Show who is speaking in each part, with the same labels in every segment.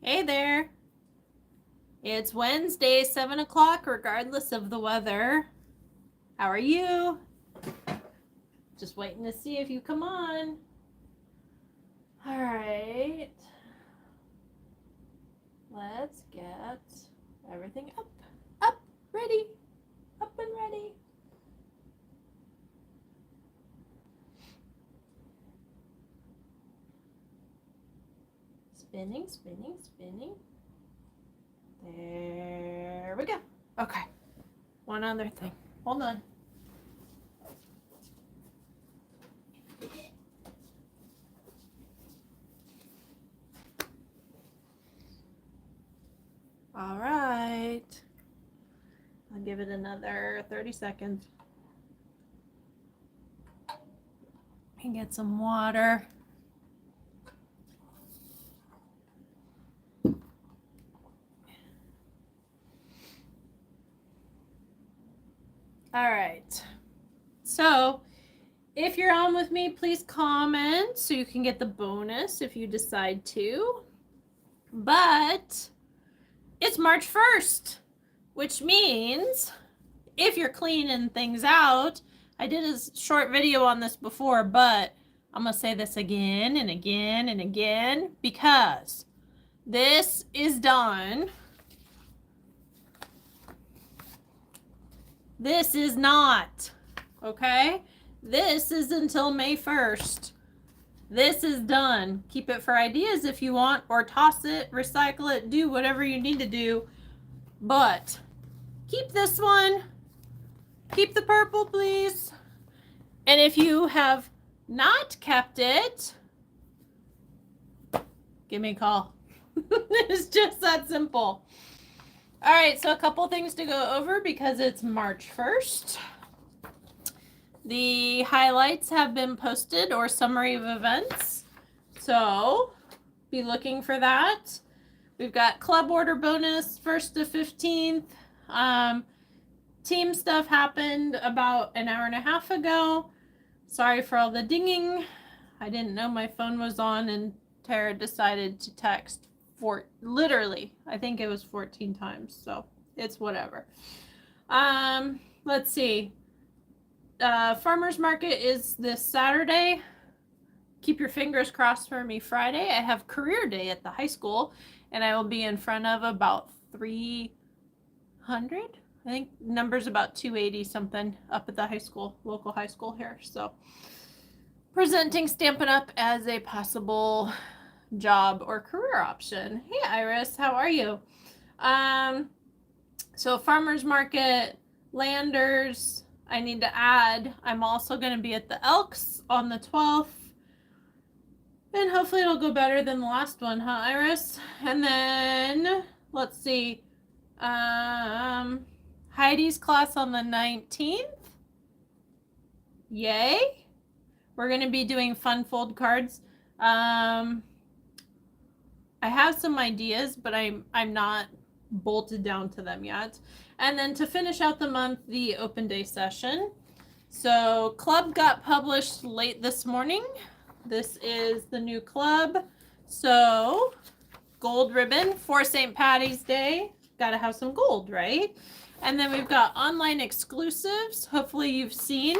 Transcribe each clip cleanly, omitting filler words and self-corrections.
Speaker 1: Hey there. It's Wednesday, 7 o'clock, regardless of the weather. How are you? Just waiting to see if you come on. All right. Let's get everything up, ready, up and ready. Spinning, spinning, spinning. There we go. Okay. One other thing. Hold on. All right. I'll give it another 30 seconds. And get some water. All right. So if you're on with me, please comment so you can get the bonus if you decide to. But it's March 1st, which means if you're cleaning things out, I did a short video on this before, but I'm going to say this again and again and again because this is done. This is not, okay? This is until May 1st. This is done. Keep it for ideas if you want, or toss it, recycle it, do whatever you need to do. But keep this one. Keep the purple, please. And if you have not kept it, give me a call. It's just that simple. All right, so a couple things to go over because it's March 1st. The highlights have been posted, or summary of events. So be looking for that. We've got club order bonus 1st to 15th. Team stuff happened about an hour and a half ago. Sorry for all the dinging. I didn't know my phone was on and Tara decided to text for literally, I think it was 14 times. So it's whatever. Let's see. Farmers market is this Saturday. Keep your fingers crossed for me Friday. I have career day at the high school and I will be in front of about 300. I think number's about 280 something up at the high school, local high school here. So presenting Stampin' Up! As a possible job or career option. Hey Iris, how are you? So farmers market, Landers, I need to add, I'm also going to be at the Elks on the 12th. And hopefully it'll go better than the last one, huh, Iris? And then, let's see, Heidi's class on the 19th. Yay. We're going to be doing fun fold cards. I have some ideas, but I'm not bolted down to them yet. And then to finish out the month, the open day session. So club got published late this morning. This is the new club. So gold ribbon for St. Patty's Day. Got to have some gold, right? And then we've got online exclusives. Hopefully you've seen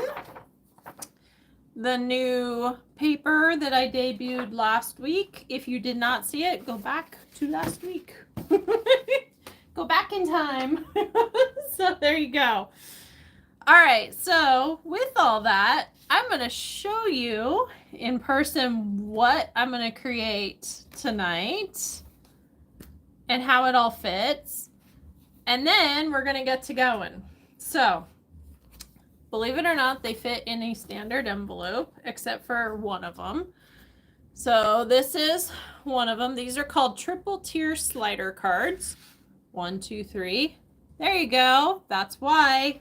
Speaker 1: the new paper that I debuted last week. If you did not see it, go back to last week. Go back in time. So there you go. All right, so with all that, I'm going to show you in person what I'm going to create tonight and how it all fits. And then we're going to get to going. So believe it or not, they fit in a standard envelope, except for one of them. So this is one of them. These are called triple tier slider cards. 1, 2, 3. There you go. That's why.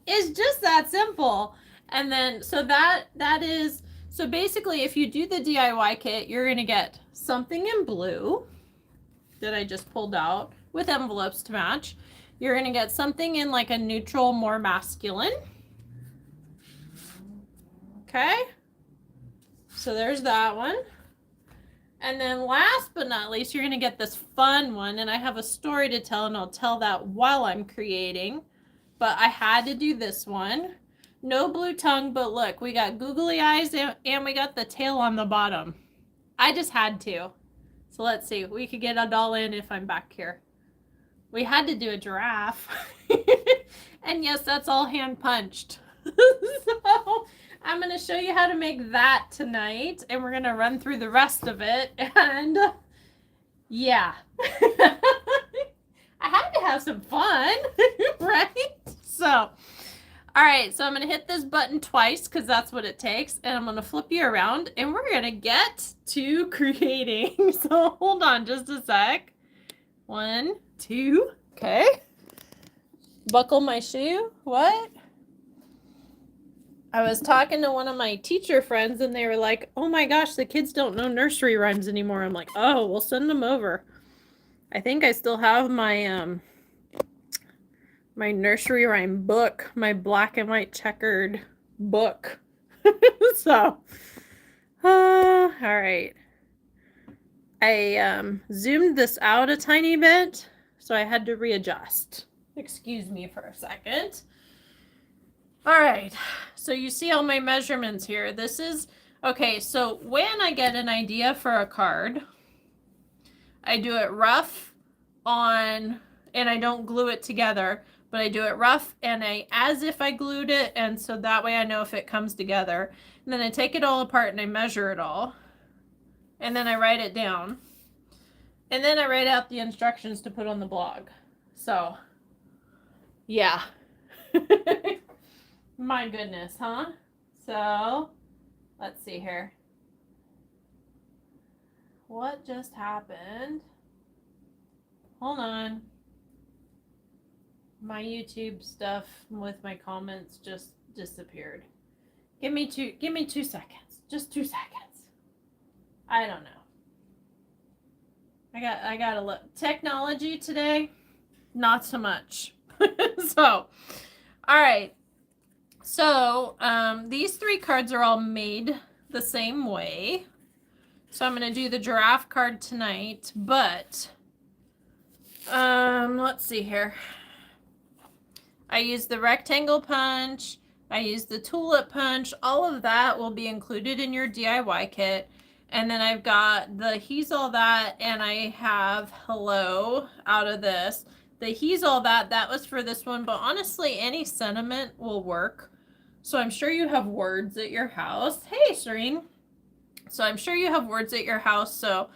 Speaker 1: It's just that simple. And then, so that is, so basically if you do the DIY kit, you're going to get something in blue that I just pulled out with envelopes to match. You're going to get something in like a neutral, more masculine. Okay. So there's that one. And then last but not least, you're going to get this fun one. And I have a story to tell, and I'll tell that while I'm creating. But I had to do this one. No blue tongue, but look, we got googly eyes and we got the tail on the bottom. I just had to. So let's see. We could get it all in if I'm back here. We had to do a giraffe. And yes, that's all hand punched. So I'm going to show you how to make that tonight. And we're going to run through the rest of it. And yeah. I had to have some fun, right? So, all right. So I'm going to hit this button twice because that's what it takes. And I'm going to flip you around and we're going to get to creating. So hold on just a sec. 1, 2. Okay. Buckle my shoe. What? I was talking to one of my teacher friends and they were like, oh my gosh, the kids don't know nursery rhymes anymore. I'm like, oh, we'll send them over. I think I still have my my nursery rhyme book, my black and white checkered book. So, all right. I zoomed this out a tiny bit, so I had to readjust. Excuse me for a second. All right, so you see all my measurements here. This is, okay, so when I get an idea for a card, I do it rough on, and I don't glue it together, but I do it rough and as if I glued it, and so that way I know if it comes together. And then I take it all apart and I measure it all, and then I write it down. And then I write out the instructions to put on the blog. So, yeah. My goodness, huh? So, let's see here. What just happened? Hold on. My YouTube stuff with my comments just disappeared. Give me 2 seconds. Just 2 seconds. I don't know. I gotta look. Technology today, not so much. So, all right. So, these 3 cards are all made the same way. So I'm going to do the giraffe card tonight, but, let's see here. I use the rectangle punch. I use the tulip punch. All of that will be included in your DIY kit. And then I've got the He's All That, and I have Hello out of this. The He's All That, that was for this one, but honestly, any sentiment will work. So I'm sure you have words at your house. Hey, Serene. So I'm sure you have words at your house, so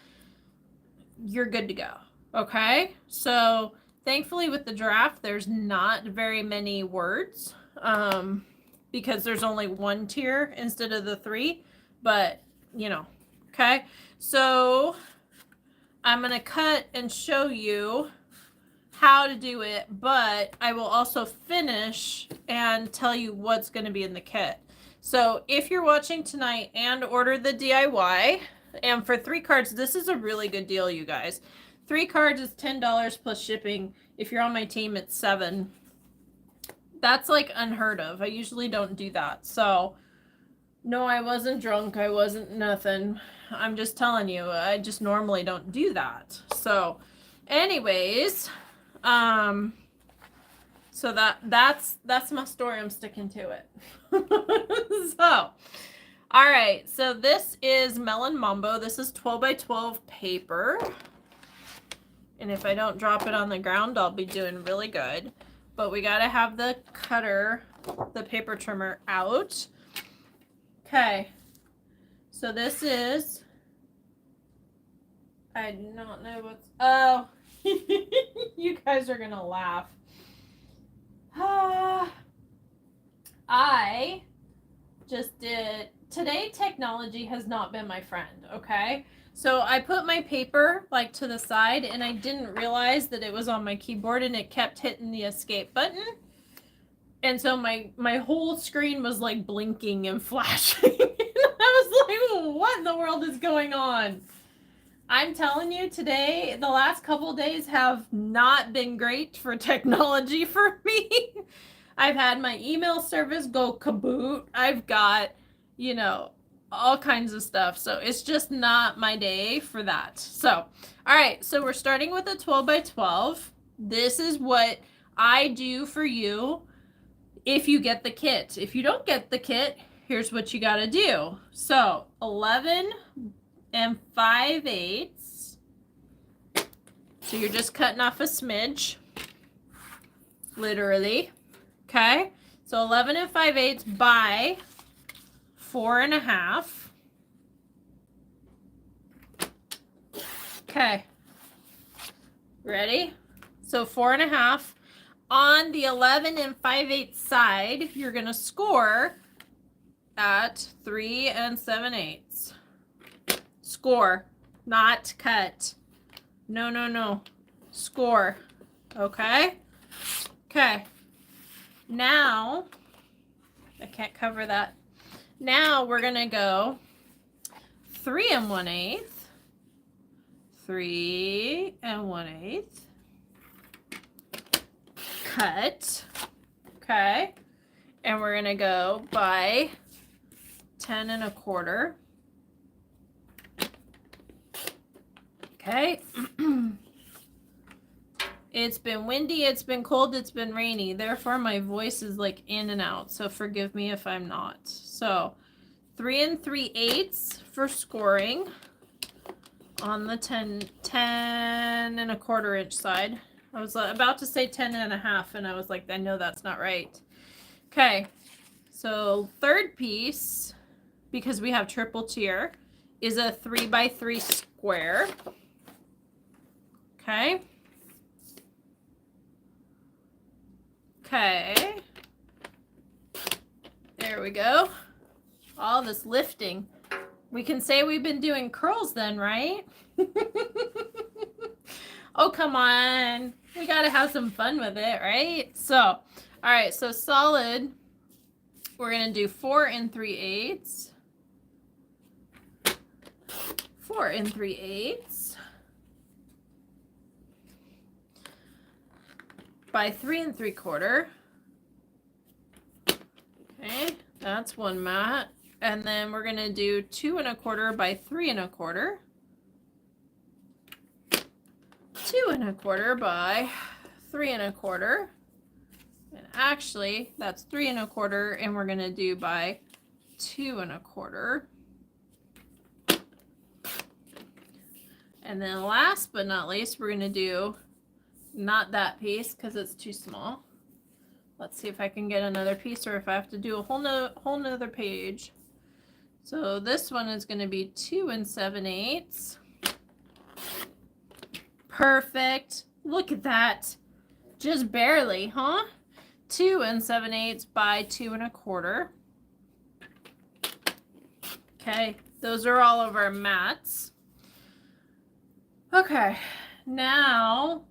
Speaker 1: you're good to go. Okay? So thankfully with the giraffe, there's not very many words because there's only 1 tier instead of the 3, but you know, okay? So I'm going to cut and show you how to do it, but I will also finish and tell you what's going to be in the kit. So if you're watching tonight and order the DIY, and for 3 cards, this is a really good deal, you guys. 3 cards is $10 plus shipping. If you're on my team, it's $7. That's like unheard of. I usually don't do that. So no, I wasn't drunk. I wasn't nothing. I'm just telling you, I just normally don't do that. So anyways, so that's my story. I'm sticking to it. So, all right. So this is Melon Mambo. This is 12 by 12 paper. And if I don't drop it on the ground, I'll be doing really good. But we got to have the cutter, the paper trimmer out. Okay. So this is, I do not know what's, oh, you guys are going to laugh. I just did, today technology has not been my friend, okay? So I put my paper like to the side and I didn't realize that it was on my keyboard and it kept hitting the escape button. And so my whole screen was like blinking and flashing. And I was like, what in the world is going on? I'm telling you, today, the last couple days have not been great for technology for me. I've had my email service go kaboot. I've got, you know, all kinds of stuff. So it's just not my day for that. So, all right. So we're starting with a 12 by 12. This is what I do for you if you get the kit. If you don't get the kit, here's what you got to do. So 11 and 5/8. So you're just cutting off a smidge, literally. Okay. So 11 and 5/8 by 4.5. Okay. Ready? So 4.5. On the 11 and 5/8 side, you're going to score at 3 7/8. Score, not cut. No, no, no. Score. Okay? Okay. Now, I can't cover that. Now we're going to go 3 1/8. 3 1/8. Cut. Okay. And we're going to go by 10 1/4. Okay. It's been windy, it's been cold, it's been rainy. Therefore, my voice is like in and out. So forgive me if I'm not. So 3 3/8 for scoring on the 10 1/4 inch side. I was about to say 10 1/2, and I was like, I know that's not right. Okay. So third piece, because we have triple tier, is a 3 by 3 square. Okay. Okay. There we go. All this lifting. We can say we've been doing curls then, right? Oh, come on. We got to have some fun with it, right? So, all right. So solid. We're going to do 4 3/8. 4 3/8. By 3 3/4. Okay, that's one mat. And then we're going to do 2 1/4 by 3 1/4. 2 1/4 by 3 1/4. And actually, that's 3 1/4, and we're going to do by 2 1/4. And then last but not least, we're going to do not that piece because it's too small. Let's see if I can get another piece or if I have to do a whole nother page. So this one is going to be 2 7/8. Perfect. Look at that. Just barely, huh? 2 7/8 by 2 1/4. Okay, those are all of our mats. Okay, now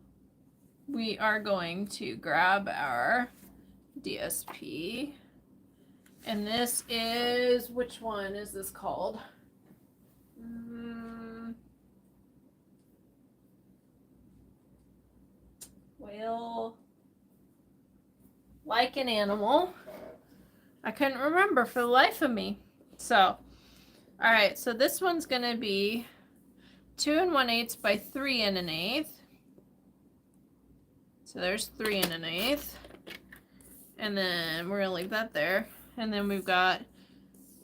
Speaker 1: we are going to grab our DSP. And this is, which one is this called? Well, like an animal. I couldn't remember for the life of me. So, all right, so this one's going to be 2 1/8 by 3 1/8. So there's 3 1/8. And then we're going to leave that there. And then we've got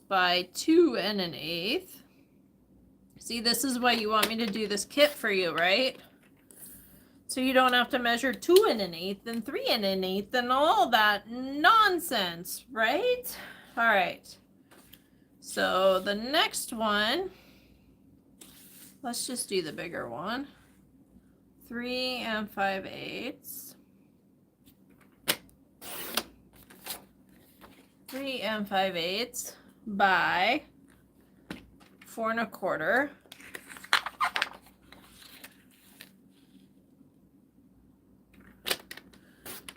Speaker 1: by 2 1/8. See, this is why you want me to do this kit for you, right? So you don't have to measure 2 1/8 and 3 1/8 and all that nonsense, right? All right. So the next one, let's just do the bigger one. 3 5/8. 3 5/8 by 4 1/4.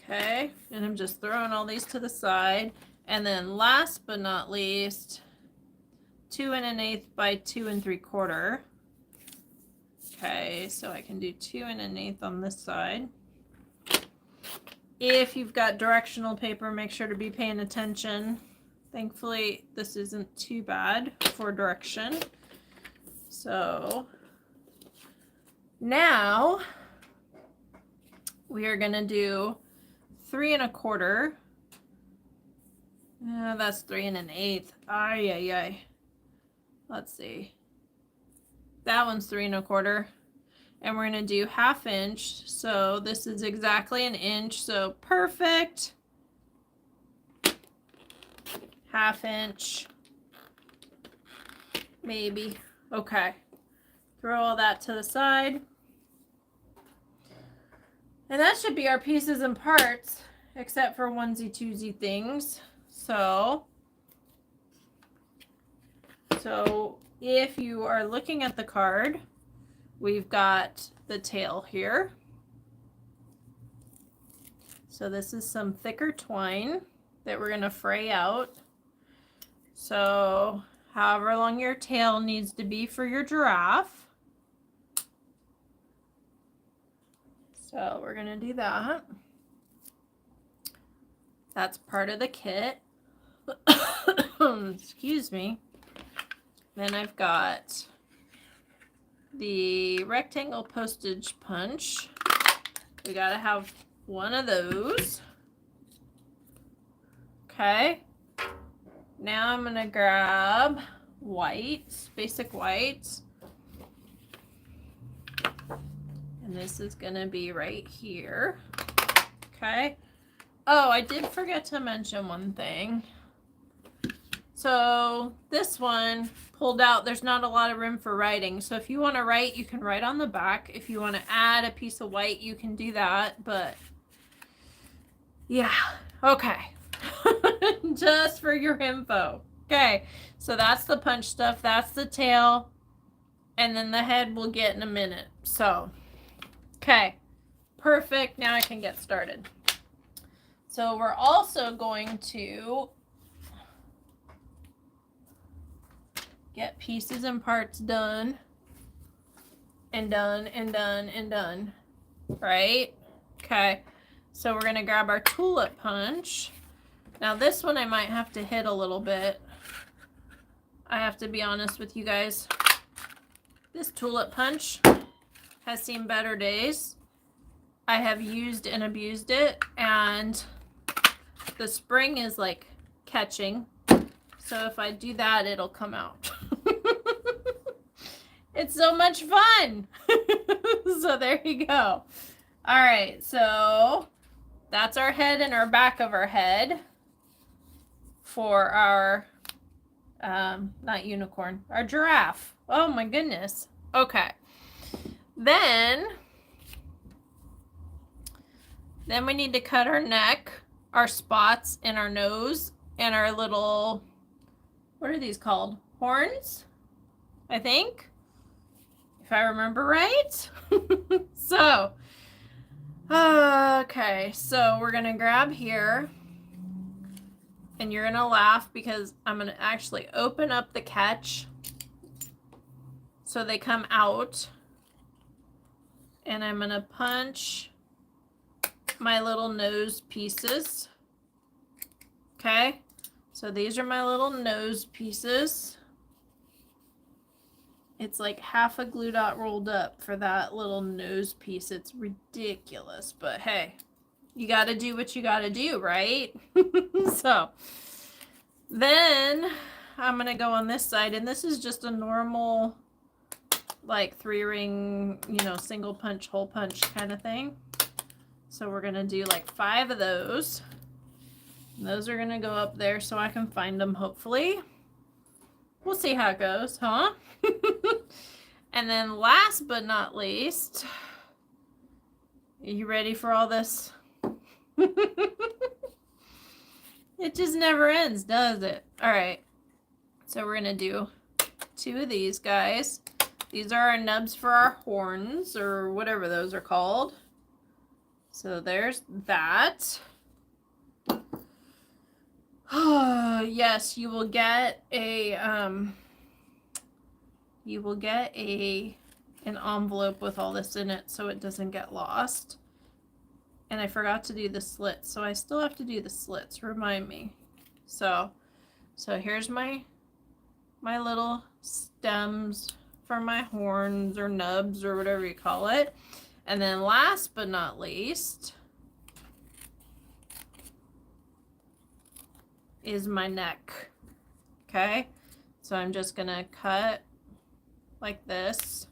Speaker 1: Okay, and I'm just throwing all these to the side. And then last but not least, 2 1/8 by 2 3/4. Okay, so I can do 2 1/8 on this side. If you've got directional paper, make sure to be paying attention. Thankfully, this isn't too bad for direction. So now we are going to do 3 1/4. That's 3 1/8. Ay, ay, ay. Let's see. That one's 3 1/4. And we're going to do 1/2 inch. So this is exactly 1 inch. So perfect. 1/2 inch. Maybe. Okay. Throw all that to the side. And that should be our pieces and parts, except for onesie twosie things. So if you are looking at the card, we've got the tail here. So this is some thicker twine that we're going to fray out. So however long your tail needs to be for your giraffe. So we're going to do that. That's part of the kit. Excuse me. Then I've got the rectangle postage punch. We got to have one of those. Okay. Now I'm going to grab white, basic white. And this is going to be right here. Okay. Oh, I did forget to mention one thing. So this one pulled out, there's not a lot of room for writing. So if you want to write, you can write on the back. If you want to add a piece of white, you can do that. But yeah, okay. Just for your info. Okay, so that's the punch stuff. That's the tail. And then the head we'll get in a minute. So, okay, perfect. Now I can get started. So we're also going to get pieces and parts done. And done, and done, and done. Right? Okay, so we're going to grab our tulip punch. Now this one I might have to hit a little bit. I have to be honest with you guys. This tulip punch has seen better days. I have used and abused it, and the spring is like catching. So if I do that, it'll come out. It's so much fun. So there you go. All right, so that's our head and our back of our head for our, not unicorn, our giraffe. Oh my goodness. Okay. Then we need to cut our neck, our spots, and our nose, and our little, what are these called? Horns, I think, if I remember right. So, okay, so we're going to grab here, and you're going to laugh because I'm going to actually open up the catch so they come out, and I'm going to punch my little nose pieces. Okay, so these are my little nose pieces. It's like half a glue dot rolled up for that little nose piece. It's ridiculous, but hey, you got to do what you got to do, right? So then I'm going to go on this side, and this is just a normal like 3-ring, you know, single punch, hole punch kind of thing. So we're going to do like 5 of those. And those are going to go up there so I can find them, hopefully. We'll see how it goes, huh? And then last but not least, are you ready for all this? It just never ends, does it? All right. So we're going to do 2 of these guys. These are our nubs for our horns, or whatever those are called. So there's that. Yes, you will get a an envelope with all this in it so it doesn't get lost. And I forgot to do the slits, so I still have to do the slits. Remind me. So So here's my little stems for my horns or nubs or whatever you call it. And then last but not least is my neck. Okay, so I'm just gonna cut like this,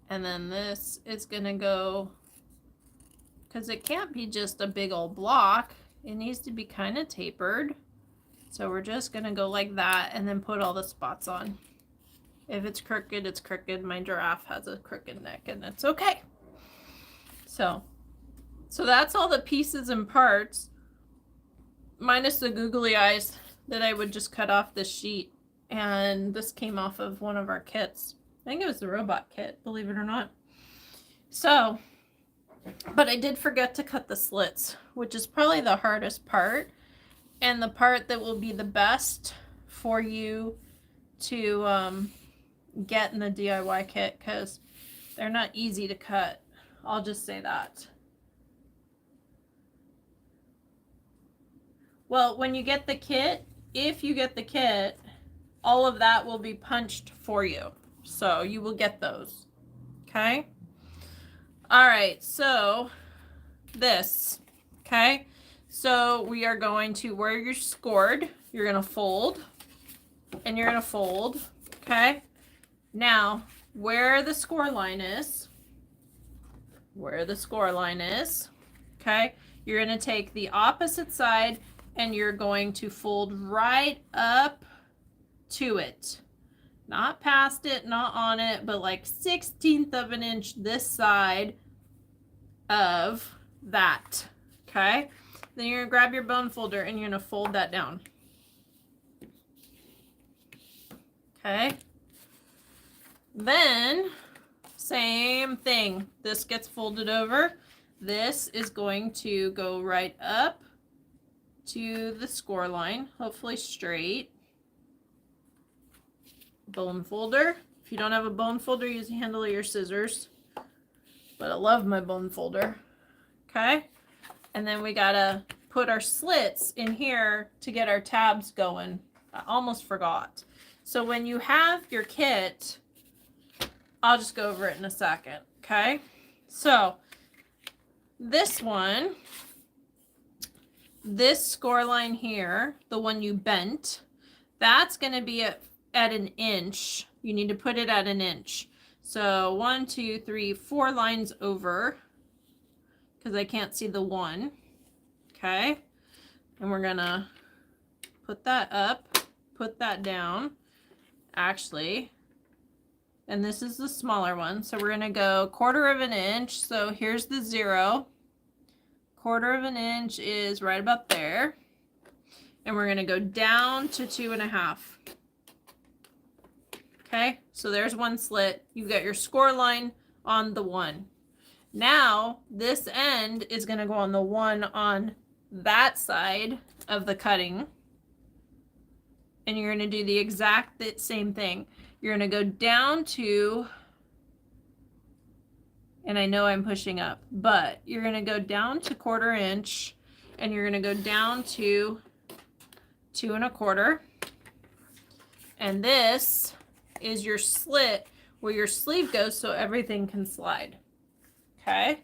Speaker 1: and then this is gonna go, because it can't be just a big old block, it needs to be kind of tapered. So we're just gonna go like that and then put all the spots on. If it's crooked, it's crooked. My giraffe has a crooked neck and it's okay. So that's all the pieces and parts, minus the googly eyes that I would just cut off this sheet. And this came off of one of our kits. I think it was the robot kit, believe it or not. So, but I did forget to cut the slits, which is probably the hardest part, and the part that will be the best for you to get in the DIY kit, because they're not easy to cut. I'll just say that. Well, when you get the kit, if you get the kit, all of that will be punched for you. So you will get those. Okay? All right, so this. Okay? So we are going to, where you're scored, you're going to fold. And you're going to fold. Okay? Now, where the score line is, okay, you're going to take the opposite side and you're going to fold right up to it. Not past it, not on it, but like 1/16 of an inch this side of that. Okay? Then you're going to grab your bone folder and you're going to fold that down. Okay? Then, same thing. This gets folded over. This is going to go right up to the score line, hopefully straight. Bone folder. If you don't have a bone folder, use the handle of your scissors. But I love my bone folder. Okay? And then we gotta put our slits in here to get our tabs going. I almost forgot. So when you have your kit, I'll just go over it in a second. Okay? So this one, this score line here, the one you bent, that's going to be at an inch. You need to put it at an inch. So 1, 2, 3, 4 lines over, because I can't see the 1. Okay. And we're going to put that up, put that down. Actually, and this is the smaller one. So we're going to go 1/4 of an inch. So here's the 0. 1/4 of an inch is right about there. And we're going to go down to 2.5. Okay, so there's one slit. You've got your score line on the 1. Now, this end is going to go on the 1 on that side of the cutting. And you're going to do the exact same thing. You're going to go down to, and I know I'm pushing up, but you're going to go down to 1/4 inch, and you're going to go down to 2.25. And this is your slit where your sleeve goes so everything can slide. Okay?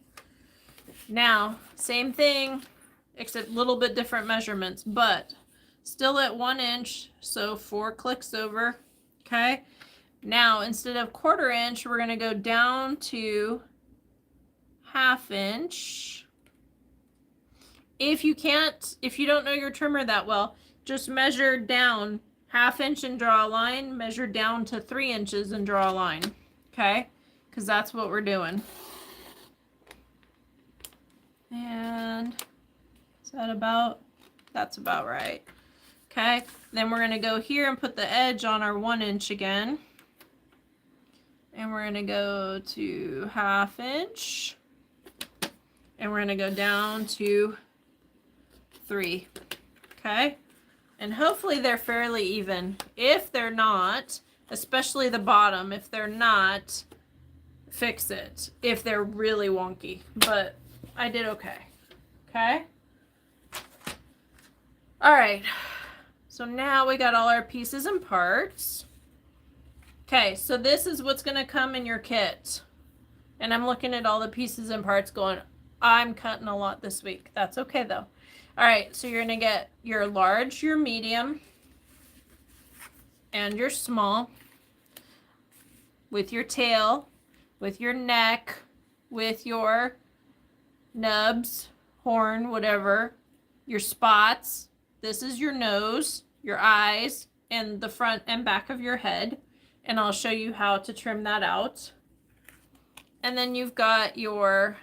Speaker 1: Now, same thing, except a little bit different measurements, but still at 1 inch, so 4 clicks over. Okay? Now, instead of 1/4 inch, we're going to go down to 1/2 inch. If you don't know your trimmer that well, just measure down 1/2 inch and draw a line, measure down to 3 inches and draw a line. Okay? Because that's what we're doing. And that's about right. Okay? Then we're going to go here and put the edge on our 1 inch again. And we're going to go to 1/2 inch. And we're going to go down to 3. Okay? And hopefully they're fairly even. If they're not, especially the bottom, if they're not, fix it. If they're really wonky. But I did okay. Okay? All right. So So now we got all our pieces and parts. Okay, so this is what's going to come in your kit. And I'm looking at all the pieces and parts going, I'm cutting a lot this week. That's okay though. All right, so you're going to get your large, your medium, and your small with your tail, with your neck, with your nubs, horn, whatever, your spots. This is your nose, your eyes, and the front and back of your head. And I'll show you how to trim that out. And then you've got your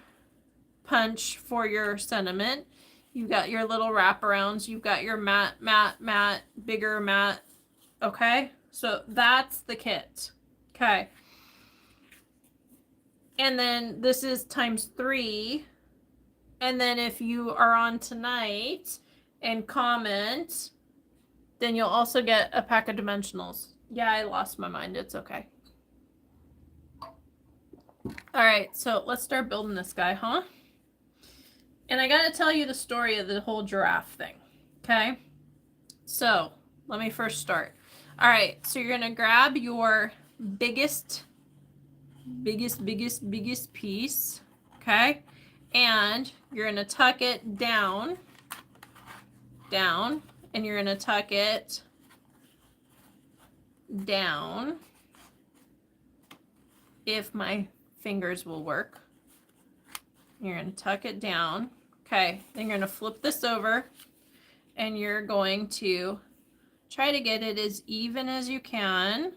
Speaker 1: punch for your sentiment. You've got your little wraparounds. You've got your mat, bigger mat. Okay? So that's the kit. Okay. And then this is ×3. And then if you are on tonight and comment, then you'll also get a pack of dimensionals. Yeah, I lost my mind. It's okay. All right, so let's start building this guy, huh? And I got to tell you the story of the whole giraffe thing, okay? So let me first start. All right, so you're going to grab your biggest piece, okay? And you're going to tuck it down, and you're going to tuck it down, if my fingers will work. You're going to tuck it down. Okay, then you're going to flip this over, and you're going to try to get it as even as you can,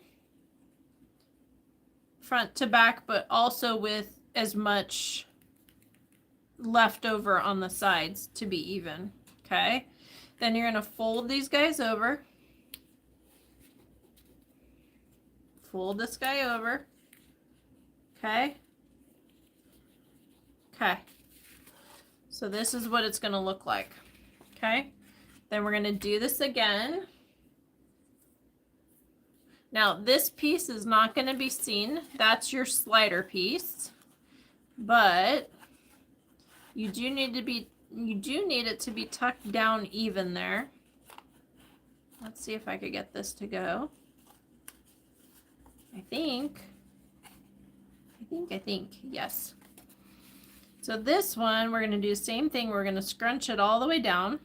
Speaker 1: front to back, but also with as much left over on the sides to be even. Okay, then you're going to fold these guys over. Fold this guy over. Okay. Okay. So this is what it's going to look like. Okay. Then we're going to do this again. Now this piece is not going to be seen. That's your slider piece. But you do need it to be tucked down even there. Let's see if I could get this to go. I think, yes. So this one, we're going to do the same thing. We're going to scrunch it all the way down.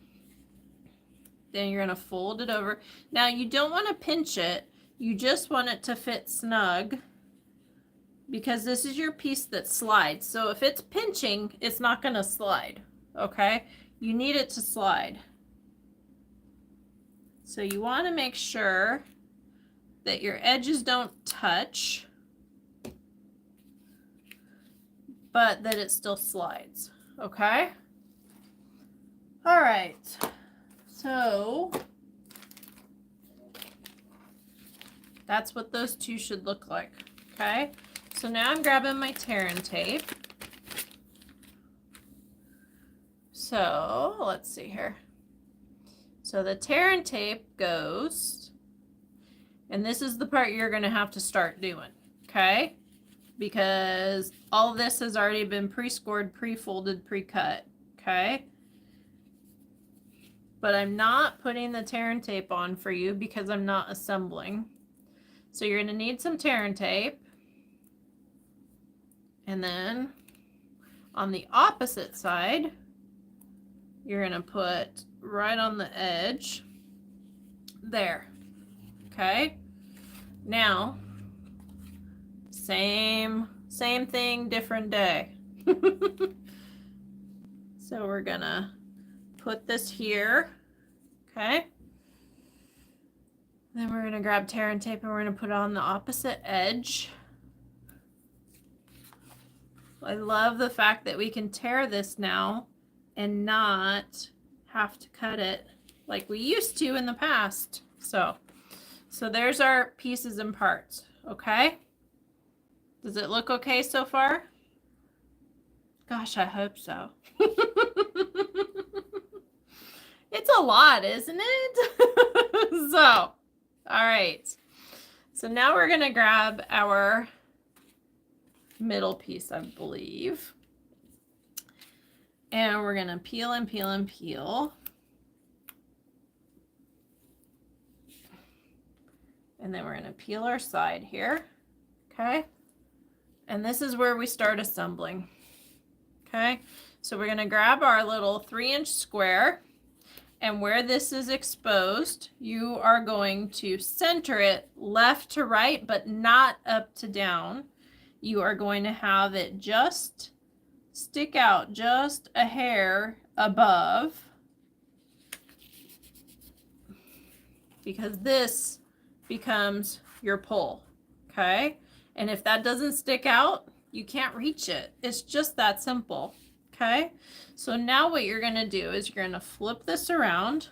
Speaker 1: Then you're going to fold it over. Now you don't want to pinch it. You just want it to fit snug, because this is your piece that slides. So if it's pinching, it's not going to slide. Okay? You need it to slide. So you want to make sure that your edges don't touch, but that it still slides. Okay? All right. So that's what those two should look like. Okay? So now I'm grabbing my tear and tape. So let's see here. So the tear and tape goes, and this is the part you're going to have to start doing, okay? Because all of this has already been pre-scored, pre-folded, pre-cut, okay? But I'm not putting the tear and tape on for you because I'm not assembling. So you're going to need some tear and tape. And then on the opposite side, you're going to put right on the edge there. Okay? Now, same thing, different day. So we're going to put this here. Okay? Then we're going to grab tear and tape and we're going to put it on the opposite edge. I love the fact that we can tear this now and not have to cut it like we used to in the past. So there's our pieces and parts. Okay? Does it look okay so far? Gosh, I hope so. It's a lot, isn't it? So, all right. So now we're going to grab our middle piece, I believe. And we're going to peel and peel and peel. And then we're going to peel our side here. Okay. And this is where we start assembling. Okay. So we're going to grab our little 3-inch square, and where this is exposed, you are going to center it left to right, but not up to down. You are going to have it just stick out just a hair above, because this becomes your pole. Okay. And if that doesn't stick out, you can't reach it. It's just that simple. Okay, so now what you're going to do is you're going to flip this around.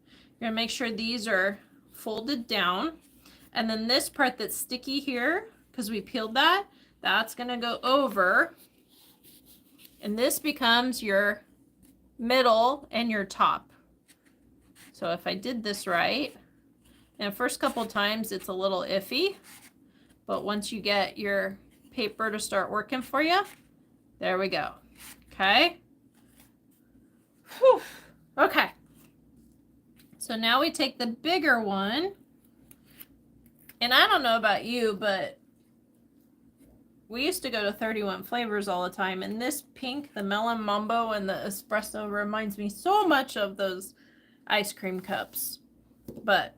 Speaker 1: You're going to make sure these are folded down. And then this part that's sticky here, because we peeled that, that's going to go over. And this becomes your middle and your top. So if I did this right, and the first couple times it's a little iffy, but once you get your paper to start working for you, there we go. Okay. Whew. Okay. So now we take the bigger one, and I don't know about you, but we used to go to 31 Flavors all the time, and this pink, the melon mambo and the espresso, reminds me so much of those ice cream cups. But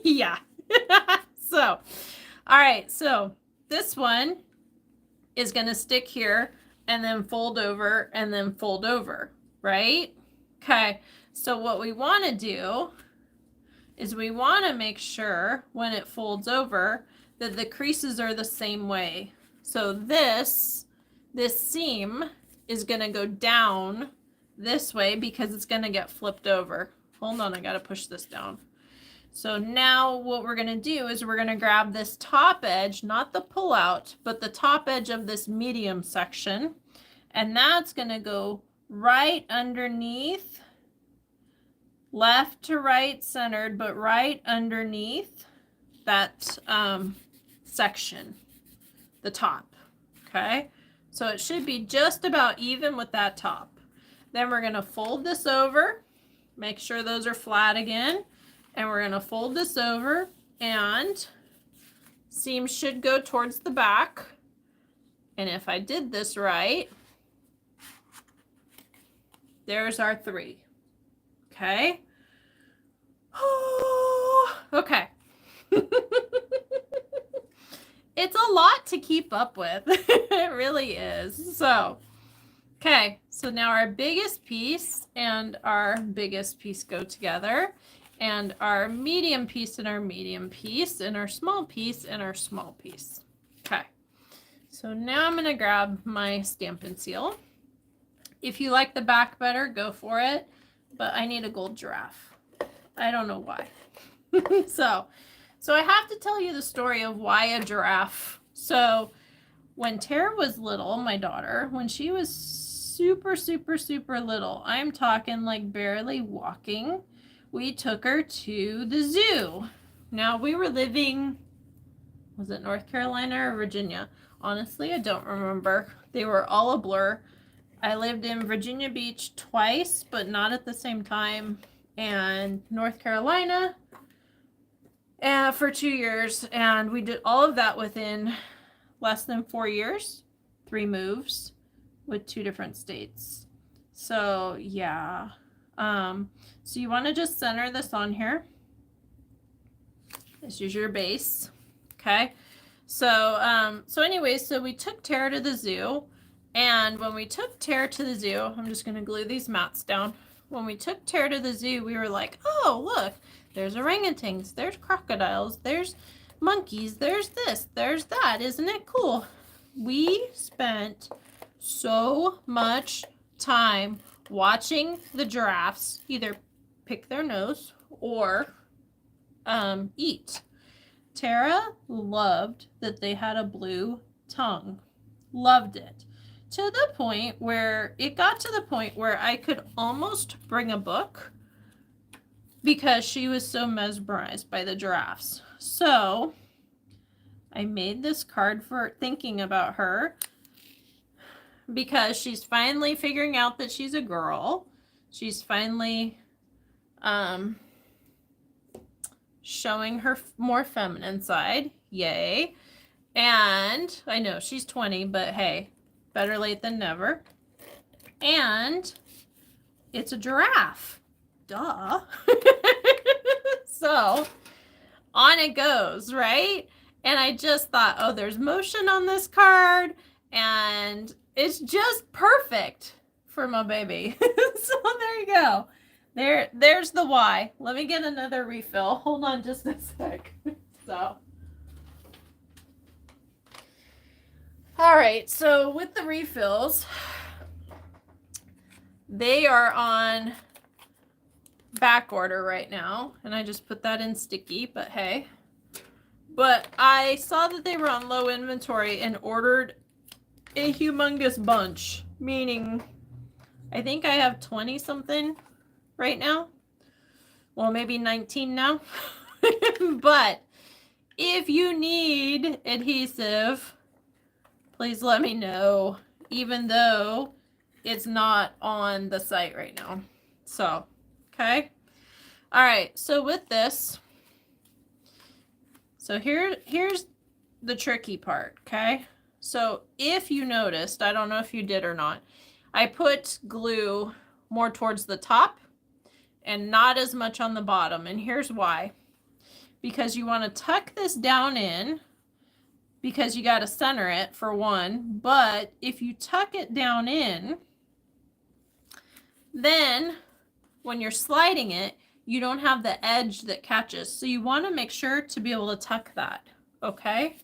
Speaker 1: yeah. So, all right. So this one is going to stick here and then fold over and then fold over, right? Okay, so what we want to do is we want to make sure when it folds over that the creases are the same way. So this seam is going to go down this way because it's going to get flipped over. Hold on, I got to push this down. So now what we're going to do is we're going to grab this top edge, not the pull out, but the top edge of this medium section. And that's going to go right underneath, left to right centered, but right underneath that section, the top. Okay. So it should be just about even with that top. Then we're going to fold this over, make sure those are flat again. And we're going to fold this over, and seam should go towards the back. And if I did this right, there's our 3. Okay. Okay. It's a lot to keep up with. It really is. So, okay. So now our biggest piece and our biggest piece go together. And our medium piece and our medium piece, and our small piece and our small piece. Okay. So now I'm going to grab my Stampin' Seal. If you like the back better, go for it. But I need a gold giraffe. I don't know why. So I have to tell you the story of why a giraffe. So when Tara was little, my daughter, when she was super, super, super little, I'm talking like barely walking, we took her to the zoo. Now we were living, was it North Carolina or Virginia? Honestly, I don't remember. They were all a blur. I lived in Virginia Beach twice, but not at the same time, and North Carolina for 2 years. And we did all of that within less than 4 years, 3 moves with 2 different states. So yeah. So you want to just center this on here. This is your base. Okay. So, anyways, so we took Tara to the zoo, and when we took Tara to the zoo, I'm just going to glue these mats down. When we took Tara to the zoo, we were like, oh, look, there's orangutans, there's crocodiles, there's monkeys, there's this, there's that. Isn't it cool? We spent so much time watching the giraffes either pick their nose or eat. Tara loved that they had a blue tongue. Loved it. To the point where it got to the point where I could almost bring a book because she was so mesmerized by the giraffes. So I made this card for thinking about her because she's finally figuring out that she's a girl. She's finally showing her more feminine side. Yay. And I know she's 20, but hey, better late than never. And it's a giraffe. Duh. So on it goes, right? And I just thought, oh, there's motion on this card, and it's just perfect for my baby. So there you go. There's the why. Let me get another refill. Hold on just a sec. So. All right, so with the refills, they are on back order right now, and I just put that in sticky, but hey. But I saw that they were on low inventory and ordered a humongous bunch, meaning I think I have 20 something right now. Well, maybe 19 now. But if you need adhesive, please let me know, even though it's not on the site right now. So, okay. All right, so with this, so here's the tricky part, okay? So if you noticed, I don't know if you did or not, I put glue more towards the top and not as much on the bottom. And here's why. Because you want to tuck this down in, because you got to center it for one. But if you tuck it down in, then when you're sliding it, you don't have the edge that catches. So you want to make sure to be able to tuck that, okay?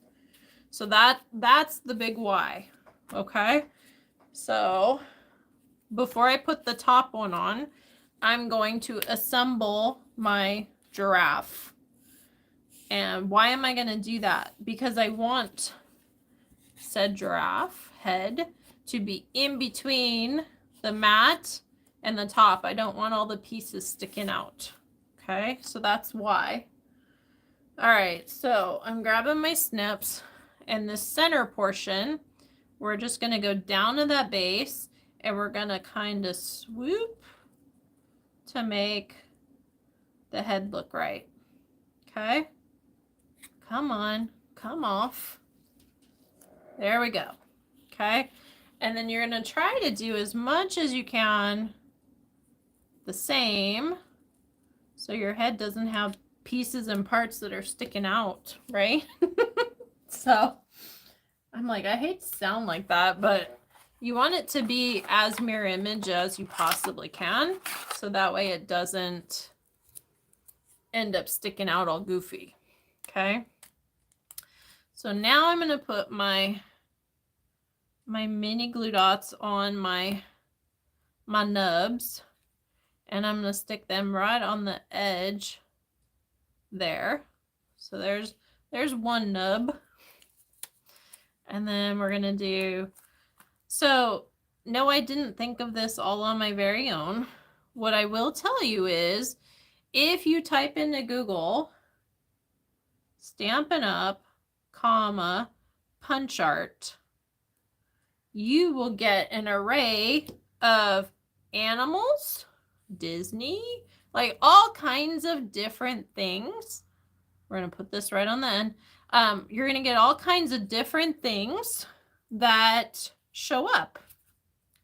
Speaker 1: So that's the big why, okay? So before I put the top one on, I'm going to assemble my giraffe. And why am I going to do that? Because I want said giraffe head to be in between the mat and the top. I don't want all the pieces sticking out. Okay, so that's why. All right, so I'm grabbing my snips, and the center portion, we're just going to go down to that base, and we're going to kind of swoop to make the head look right. Okay, come on, come off. There we go. Okay, and then you're going to try to do as much as you can the same, so your head doesn't have pieces and parts that are sticking out, right? So I'm like, I hate to sound like that, but you want it to be as mirror image as you possibly can, so that way it doesn't end up sticking out all goofy. Okay, so now I'm going to put my mini glue dots on my nubs, and I'm going to stick them right on the edge there. So there's one nub. And then we're going to do, so no, I didn't think of this all on my very own. What I will tell you is, if you type into Google Stampin' Up, comma, punch art, you will get an array of animals, Disney, like all kinds of different things. We're going to put this right on the end. You're going to get all kinds of different things that show up.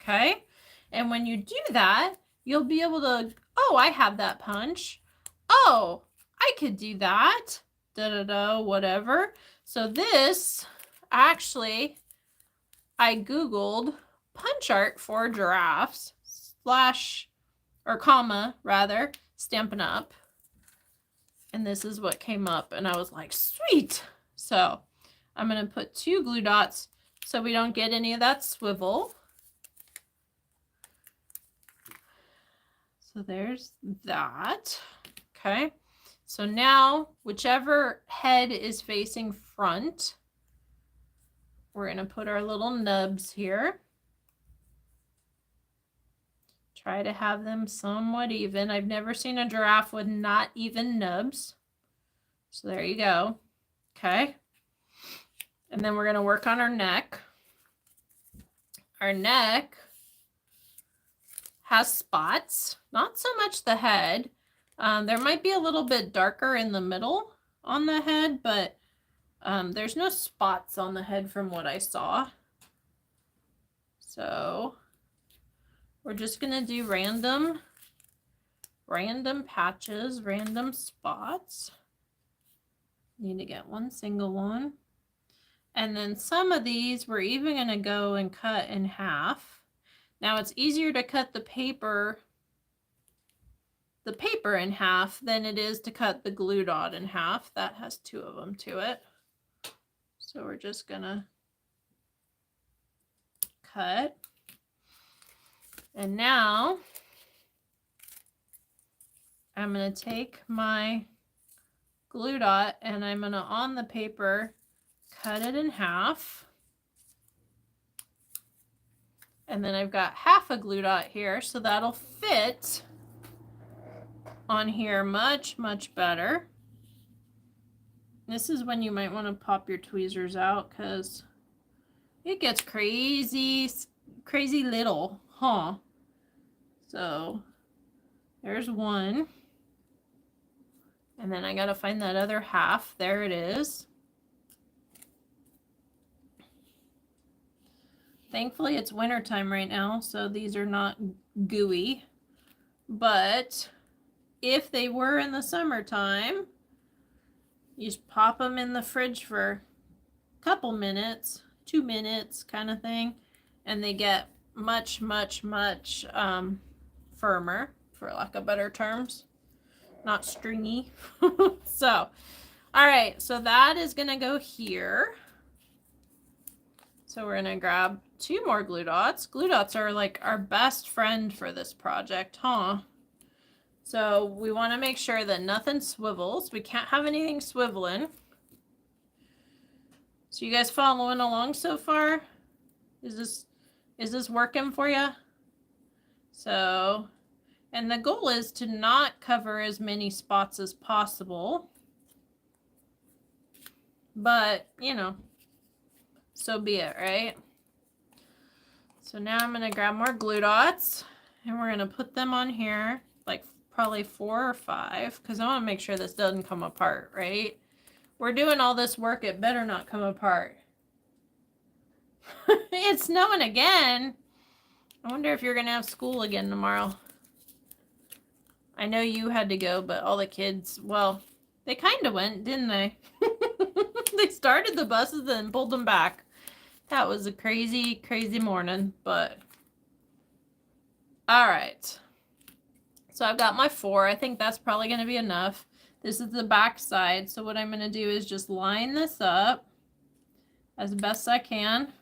Speaker 1: Okay. And when you do that, you'll be able to, oh, I have that punch. Oh, I could do that. Whatever. So this, actually, I Googled punch art for giraffes comma, Stampin' Up. And this is what came up, and I was like, sweet. So I'm going to put 2 glue dots so we don't get any of that swivel. So there's that. Okay. So now, whichever head is facing front, we're going to put our little nubs here. Try to have them somewhat even. I've never seen a giraffe with not even nubs. So there you go. Okay. And then we're going to work on our neck. Our neck has spots, not so much the head, There might be a little bit darker in the middle on the head, but there's no spots on the head from what I saw. So we're just gonna do random patches, random spots. Need to get one single one. And then some of these we're even gonna go and cut in half. Now it's easier to cut the paper in half than it is to cut the glue dot in half. That has 2 of them to it. So we're just gonna cut. And now I'm gonna take my glue dot and I'm gonna, on the paper, cut it in half. And then I've got half a glue dot here, so that'll fit on here much, much better. This is when you might want to pop your tweezers out because it gets crazy little, huh? So there's one. And then I gotta find that other half. There it is. Thankfully it's wintertime right now, so these are not gooey. But if they were in the summertime, you just pop them in the fridge for a couple minutes, 2 minutes kind of thing, and they get much, much, much firmer, for lack of better terms. Not stringy. So, all right, so that is gonna go here. So we're gonna grab 2 more glue dots. Glue dots are like our best friend for this project, huh? So we want to make sure that nothing swivels. We can't have anything swiveling. So you guys following along so far? Is this working for you? So, and the goal is to not cover as many spots as possible. But, you know, so be it, right? So now I'm going to grab more glue dots and we're going to put them on here, like probably 4 or 5, because I want to make sure this doesn't come apart, right? We're doing all this work, it better not come apart. It's snowing again. I wonder if you're going to have school again tomorrow. I know you had to go, but all the kids, well, they kind of went, didn't they? They started the buses and pulled them back. That was a crazy, crazy morning, but all right. So I've got my 4. I think that's probably going to be enough. This is the back side. So what I'm going to do is just line this up as best I can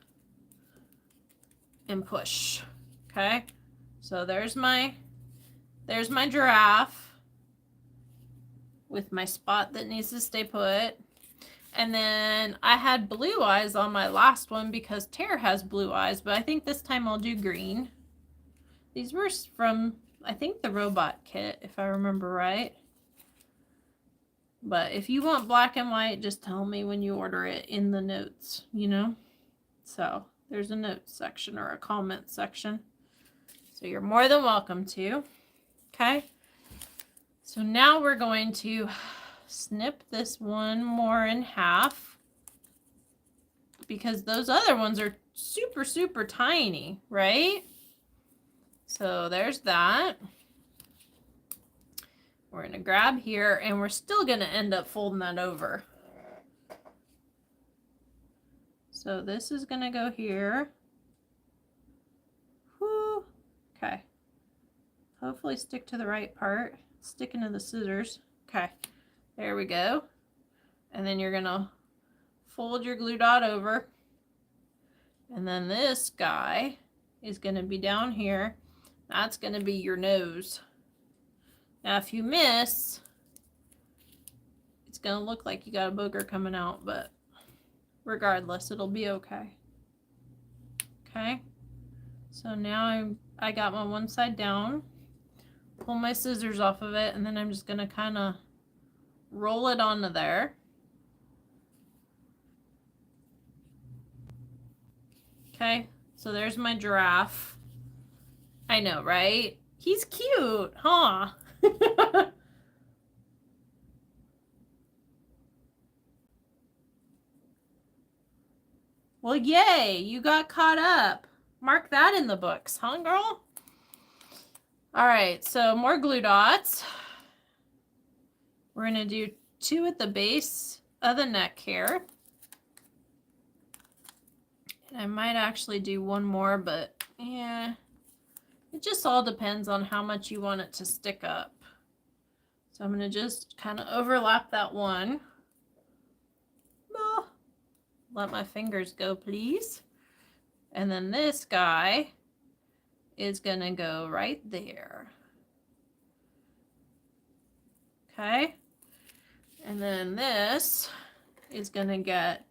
Speaker 1: and push. Okay. So there's my giraffe with my spot that needs to stay put. And then I had blue eyes on my last one because Tara has blue eyes, but I think this time I'll do green. These were from, I think, the robot kit, if I remember right. But if you want black and white, just tell me when you order it in the notes, you know? So there's a notes section or a comment section. So you're more than welcome to. Okay. So now we're going to snip this one more in half because those other ones are super, super tiny, right? So there's that. We're going to grab here and we're still going to end up folding that over. So this is going to go here. Whoo. Okay. Hopefully stick to the right part. Sticking to the scissors. Okay. There we go. And then you're going to fold your glue dot over. And then this guy is going to be down here. That's going to be your nose. Now, if you miss, it's going to look like you got a booger coming out, but regardless, it'll be okay. Okay. So now I got my one side down. Pull my scissors off of it, and then I'm just going to kind of roll it onto there. Okay, so there's my giraffe. I know, right? He's cute, huh? Well, yay, you got caught up. Mark that in the books, huh, girl? All right, so more glue dots. We're going to do 2 at the base of the neck here. And I might actually do 1 more, but yeah, it just all depends on how much you want it to stick up. So I'm going to just kind of overlap that one. Oh, let my fingers go, please. And then this guy is going to go right there. Okay. And then this is going to get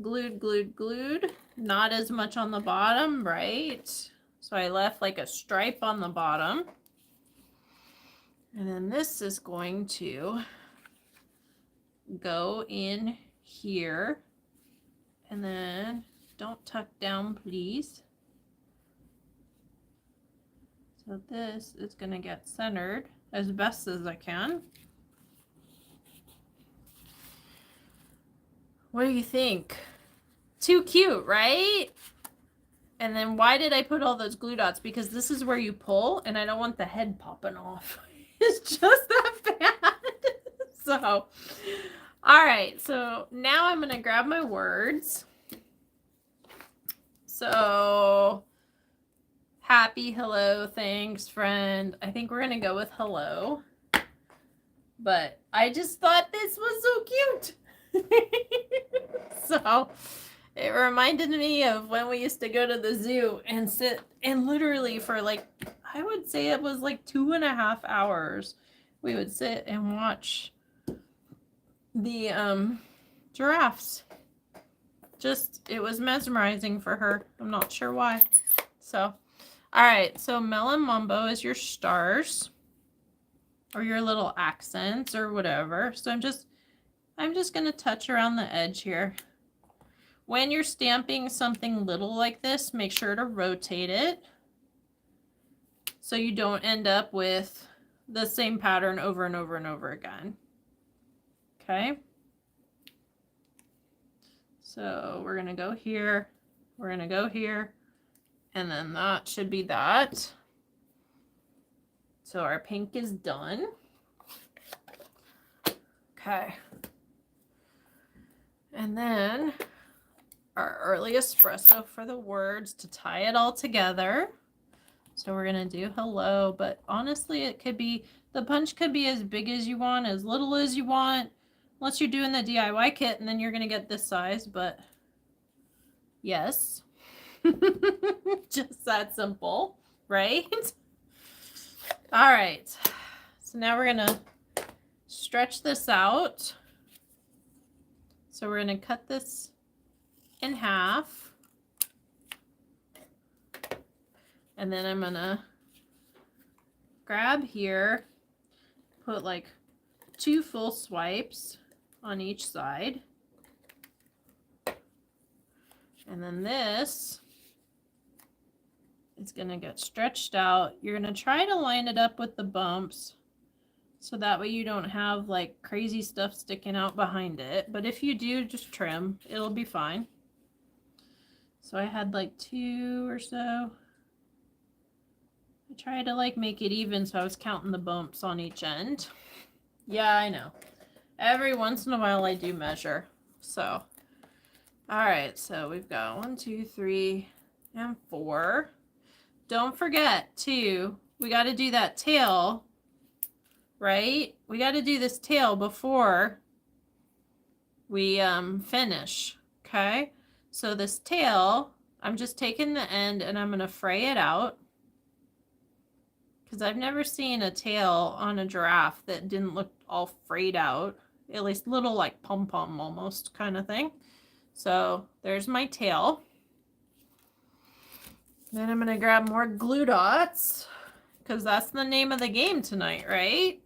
Speaker 1: glued, glued, glued. Not as much on the bottom, right? So I left like a stripe on the bottom. And then this is going to go in here. And then don't tuck down, please. So this is going to get centered as best as I can. What do you think? Too cute, right? And then why did I put all those glue dots? Because this is where you pull, and I don't want the head popping off. It's just that bad. So, all right. So now I'm going to grab my words. So, happy, hello, thanks, friend. I think we're going to go with hello. But I just thought this was so cute. So it reminded me of when we used to go to the zoo and sit and literally for like, I would say it was like 2.5 hours, we would sit and watch the giraffes. Just, it was mesmerizing for her. I'm not sure why. So, all right. So Melon Mambo is your stars or your little accents or whatever. So I'm just going to touch around the edge here. When you're stamping something little like this, make sure to rotate it so you don't end up with the same pattern over and over and over again. Okay. So we're going to go here. We're going to go here. And then that should be that. So our pink is done. Okay. And then our early espresso for the words to tie it all together. So we're going to do hello, but honestly, it could be, the punch could be as big as you want, as little as you want, unless you're doing the DIY kit and then you're going to get this size, but yes, just that simple, right? All right. So now we're going to stretch this out. So we're going to cut this in half. And then I'm going to grab here, put like 2 full swipes on each side. And then this is going to get stretched out. You're going to try to line it up with the bumps so that way you don't have like crazy stuff sticking out behind it. But if you do, just trim. It'll be fine. So I had like 2 or so. I tried to like make it even, so I was counting the bumps on each end. Yeah, I know. Every once in a while I do measure. So, all right, so we've got 1, 2, 3, and 4. Don't forget too, we got to do that tail, right? We got to do this tail before we finish, okay? So this tail, I'm just taking the end and I'm going to fray it out. Because I've never seen a tail on a giraffe that didn't look all frayed out. At least little like pom-pom almost kind of thing. So there's my tail. Then I'm going to grab more glue dots. Because that's the name of the game tonight, right?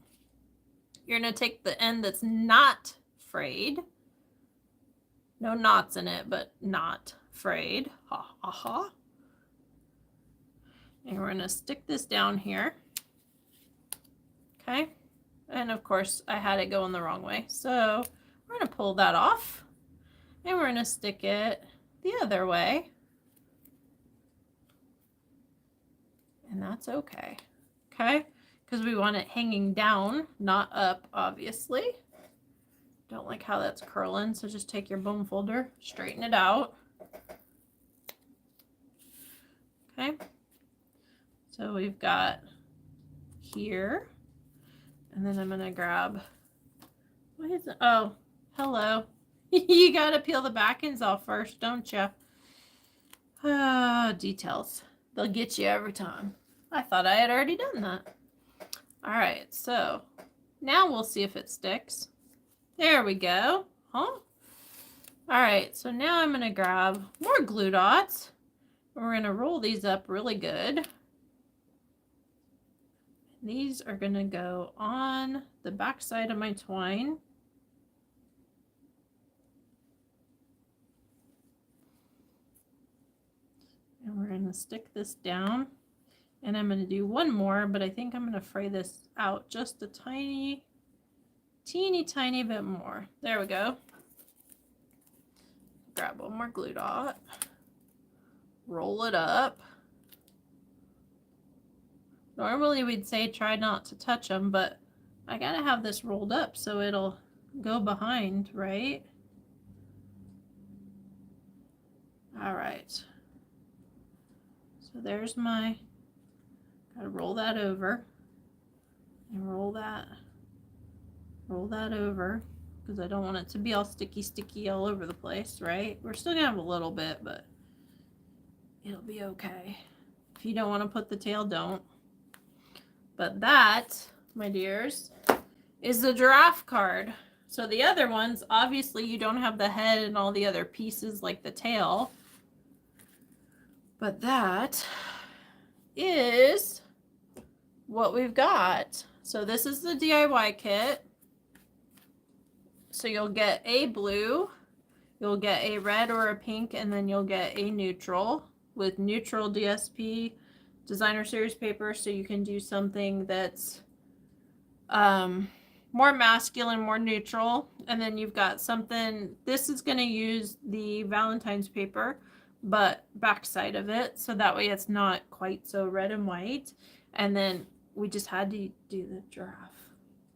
Speaker 1: You're going to take the end that's not frayed. No knots in it, but not frayed. Ha ha ha. And we're going to stick this down here. Okay. And of course, I had it going the wrong way. So we're going to pull that off. And we're going to stick it the other way. And that's okay. Okay? Because we want it hanging down, not up, obviously. Don't like how that's curling, so just take your bone folder, straighten it out. Okay? So we've got here, and then I'm going to grab, what is it? Oh, hello. You got to peel the back ends off first, don't you? Details. They'll get you every time. I thought I had already done that. All right, so now we'll see if it sticks. There we go. Huh? All right, so now I'm going to grab more glue dots. We're going to roll these up really good. These are going to go on the back side of my twine. And we're going to stick this down. And I'm going to do one more, but I think I'm going to fray this out just a teeny bit more. There we go. Grab one more glue dot. Roll it up. Normally we'd say try not to touch them, but I gotta have this rolled up so it'll go behind, right? All right. So there's my, gotta roll that over and roll that over because I don't want it to be all sticky all over the place, right? We're still gonna have a little bit, but it'll be okay. If you don't want to put the tail, don't. But that, my dears, is the giraffe card. So the other ones, obviously you don't have the head and all the other pieces like the tail. But that is what we've got. So this is the DIY kit. So you'll get a blue, you'll get a red or a pink, and then you'll get a neutral with neutral DSP designer series paper, so you can do something that's more masculine, more neutral. And then you've got something, this is going to use the Valentine's paper, but backside of it, so that way it's not quite so red and white. And then we just had to do the giraffe.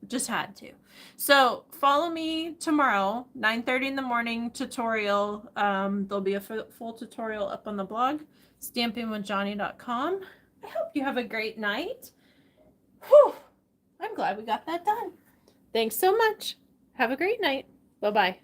Speaker 1: Just had to. So follow me tomorrow, 9:30 in the morning tutorial. There'll be a full tutorial up on the blog, stampingwithjohnny.com. I hope you have a great night. Whew, I'm glad we got that done. Thanks so much. Have a great night. Bye-bye.